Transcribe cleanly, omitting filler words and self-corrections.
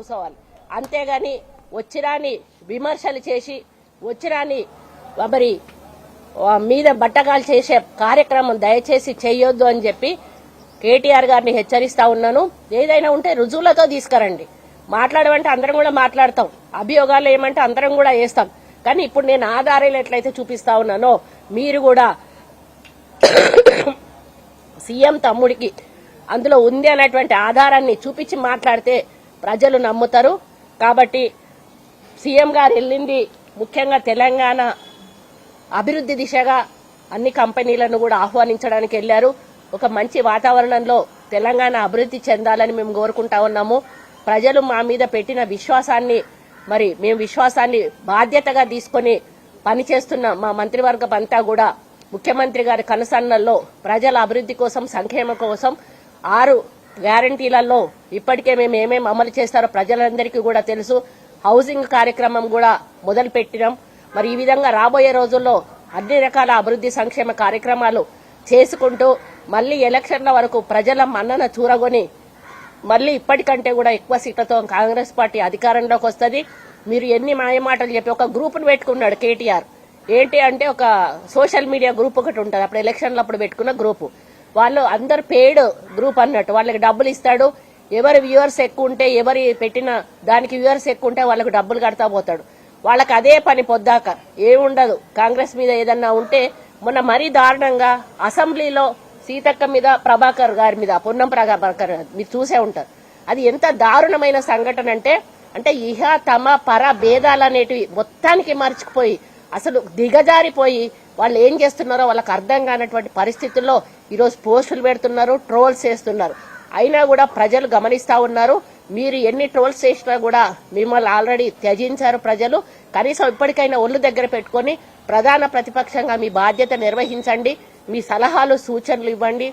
కూర్చోవాలి. అంతేగాని వచ్చిరాని విమర్శలు చేసి వచ్చిరాని మరి మీద బట్టగాలు చేసే కార్యక్రమం దయచేసి చేయొద్దు అని చెప్పి కేటీఆర్ గారిని హెచ్చరిస్తా ఉన్నాను. ఏదైనా ఉంటే రుజువులతో తీసుకురండి. మాట్లాడమంటే అందరం కూడా మాట్లాడతాం, అభియోగాలు ఏమంటే అందరం కూడా వేస్తాం. కానీ ఇప్పుడు నేను ఆధారాలు ఎట్లయితే చూపిస్తా ఉన్నానో మీరు కూడా సీఎం తమ్ముడికి అందులో ఉంది అనేటువంటి ఆధారాన్ని చూపించి మాట్లాడితే ప్రజలు నమ్ముతారు. కాబట్టి సీఎం గారు వెళ్ళింది ముఖ్యంగా తెలంగాణ అభివృద్ధి దిశగా అన్ని కంపెనీలను కూడా ఆహ్వానించడానికి వెళ్లారు. ఒక మంచి వాతావరణంలో తెలంగాణ అభివృద్ధి చెందాలని మేము కోరుకుంటా ఉన్నాము. ప్రజలు మా మీద పెట్టిన విశ్వాసాన్ని మేము విశ్వాసాన్ని బాధ్యతగా తీసుకుని పనిచేస్తున్న మా మంత్రివర్గం అంతా కూడా ముఖ్యమంత్రి గారి కనుసన్నల్లో ప్రజల అభివృద్ధి కోసం సంక్షేమం కోసం 6 గ్యారంటీలలో ఇప్పటికే మేము ఏమేమి అమలు చేస్తారో ప్రజలందరికీ కూడా తెలుసు. హౌసింగ్ కార్యక్రమం కూడా మొదలు పెట్టినాం. ఈ విధంగా రాబోయే రోజుల్లో అన్ని రకాల అభివృద్ధి సంక్షేమ కార్యక్రమాలు చేసుకుంటూ మళ్లీ ఎలక్షన్ల వరకు ప్రజల మన్నన చూరగొని మళ్లీ ఇప్పటికంటే కూడా ఎక్కువ సీట్లతో కాంగ్రెస్ పార్టీ అధికారంలోకి వస్తుంది. మీరు ఎన్ని మాయమాటలు చెప్పి ఒక గ్రూప్ను పెట్టుకున్నాడు కేటీఆర్. ఏంటి అంటే ఒక సోషల్ మీడియా గ్రూప్ ఒకటి ఉంటుంది, అప్పుడు ఎలక్షన్లప్పుడు పెట్టుకున్న గ్రూపు. వాళ్ళు అందరు పెయిడ్ గ్రూప్ అన్నట్టు, వాళ్ళకి డబ్బులు ఇస్తాడు. ఎవరి వ్యూవర్స్ ఎక్కువ ఉంటే ఎవరి పెట్టిన దానికి వ్యూవర్స్ ఎక్కువ ఉంటే వాళ్ళకు డబ్బులు కడతా పోతాడు. వాళ్ళకి అదే పని పొద్దాక ఏముండదు. కాంగ్రెస్ మీద ఏదన్నా ఉంటే మొన్న మరీ దారుణంగా అసెంబ్లీలో సీతక్క మీద ప్రభాకర్ గారి మీద పొన్నం ప్రభాకర్ మీరు చూసే ఉంటారు. అది ఎంత దారుణమైన సంఘటన అంటే ఇహ తమ పర భేదాలు అనేటివి మొత్తానికి మర్చిపోయి అసలు దిగజారిపోయి వాళ్ళు ఏం చేస్తున్నారో వాళ్ళకి అర్థం కానటువంటి పరిస్థితుల్లో ఈరోజు పోస్టులు పెడుతున్నారు, ట్రోల్స్ చేస్తున్నారు. అయినా కూడా ప్రజలు గమనిస్తా ఉన్నారు. మీరు ఎన్ని ట్రోల్స్ చేసినా కూడా మిమ్మల్ని ఆల్రెడీ త్యజించారు ప్రజలు. కనీసం ఇప్పటికైనా ఒళ్ళు దగ్గర పెట్టుకుని ప్రధాన ప్రతిపక్షంగా మీ బాధ్యత నిర్వహించండి. మీ సలహాలు సూచనలు ఇవ్వండి.